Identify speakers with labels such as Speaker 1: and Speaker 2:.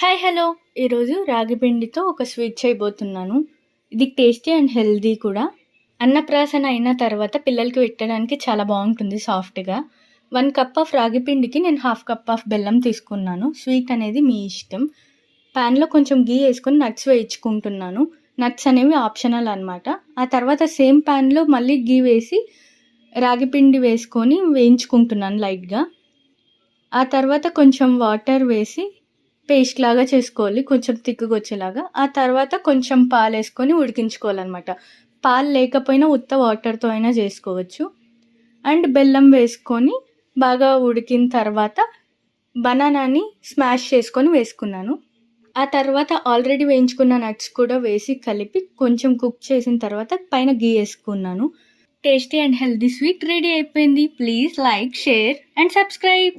Speaker 1: Hi hello! ఈరోజు రాగి పిండితో ఒక స్వీట్ చేయబోతున్నాను. ఇది టేస్టీ అండ్ హెల్తీ కూడా. అన్నప్రాసన అయిన తర్వాత పిల్లలకి పెట్టడానికి చాలా బావుంటుంది సాఫ్ట్‌గా. 1 కప్ ఆఫ్ రాగి పిండికి నేను హాఫ్ కప్ ఆఫ్ బెల్లం తీసుకున్నాను. స్వీట్ అనేది మీ ఇష్టం. పాన్‌లో కొంచెం ఘీ ఏసుకొని నట్స్ వేయించుకుంటున్నాను. నట్స్ అనేవి ఆప్షనల్ అనమాట. ఆ తర్వాత సేమ్ పాన్‌లో మళ్ళీ ఘీ వేసి రాగి పిండి వేసుకొని వేయించుకుంటున్నాను లైట్‌గా. ఆ తర్వాత కొంచెం వాటర్ వేసి పేస్ట్ లాగా చేసుకోవాలి. కొంచెం థిక్‌గా వచ్చేలాగా. ఆ తర్వాత కొంచెం పాలేసుకొని ఉడికించుకోవాలనమాట. పాలు లేకపోయినా ఉత్త వాటర్‌తో అయినా చేసుకోవచ్చు. అండ్ బెల్లం వేసుకొని బాగా ఉడికిన తర్వాత బనానాని స్మాష్ చేసుకొని వేసుకున్నాను. ఆ తర్వాత ఆల్రెడీ వేయించుకున్న నట్స్ కూడా వేసి కలిపి కొంచెం కుక్ చేసిన తర్వాత పైన ఘీ ఏసుకున్నాను. Tasty and healthy sweet ready అయిపోయింది. Please like, share and subscribe.